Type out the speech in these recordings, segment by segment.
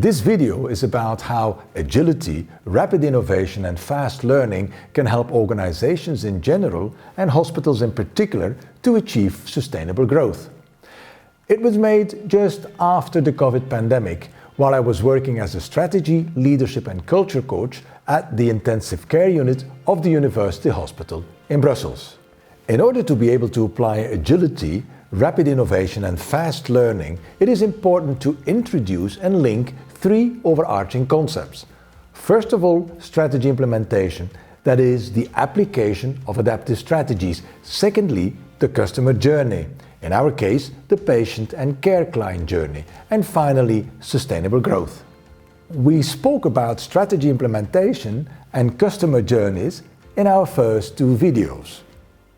This video is about how agility, rapid innovation and fast learning can help organizations in general and hospitals in particular to achieve sustainable growth. It was made just after the COVID pandemic, while I was working as a strategy, leadership and culture coach at the intensive care unit of the University Hospital in Brussels. In order to be able to apply agility, rapid innovation and fast learning, it is important to introduce and link three overarching concepts. First of all, strategy implementation, that is the application of adaptive strategies. Secondly, the customer journey, in our case, the patient and care client journey. And finally, sustainable growth. We spoke about strategy implementation and customer journeys in our first two videos.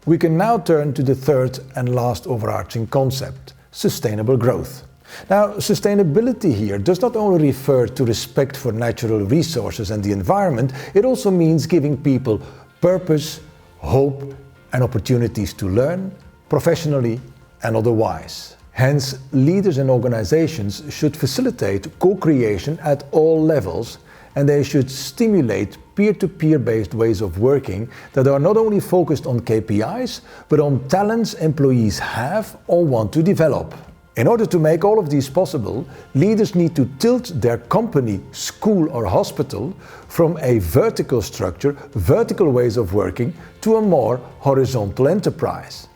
We can now turn to the third and last overarching concept, sustainable growth. Now, sustainability here does not only refer to respect for natural resources and the environment, it also means giving people purpose, hope and opportunities to learn, professionally and otherwise. Hence, leaders and organizations should facilitate co-creation at all levels, and they should stimulate peer-to-peer based ways of working that are not only focused on KPIs, but on talents employees have or want to develop. In order to make all of these possible, leaders need to tilt their company, school or hospital from a vertical structure, vertical ways of working, to a more horizontal enterprise.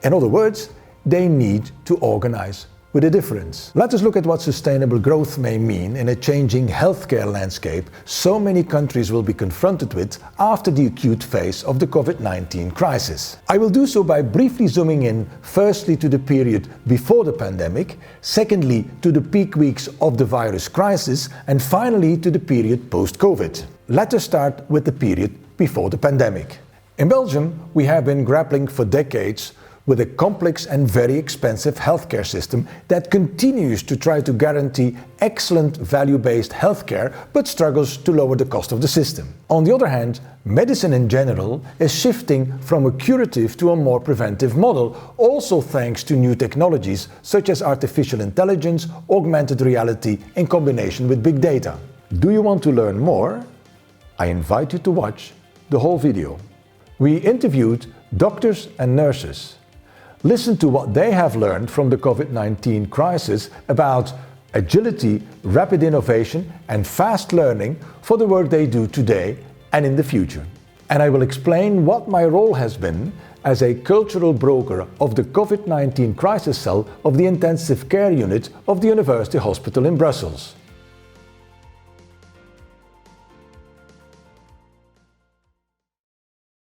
In other words, they need to organize with a difference. Let us look at what sustainable growth may mean in a changing healthcare landscape so many countries will be confronted with after the acute phase of the COVID-19 crisis. I will do so by briefly zooming in firstly to the period before the pandemic, secondly to the peak weeks of the virus crisis, and finally to the period post-COVID. Let us start with the period before the pandemic. In Belgium, we have been grappling for decades with a complex and very expensive healthcare system that continues to try to guarantee excellent value-based healthcare but struggles to lower the cost of the system. On the other hand, medicine in general is shifting from a curative to a more preventive model, also thanks to new technologies such as artificial intelligence, augmented reality in combination with big data. Do you want to learn more? I invite you to watch the whole video. We interviewed doctors and nurses. Listen to what they have learned from the COVID-19 crisis about agility, rapid innovation and fast learning for the work they do today and in the future. And I will explain what my role has been as a cultural broker of the COVID-19 crisis cell of the intensive care unit of the University Hospital in Brussels.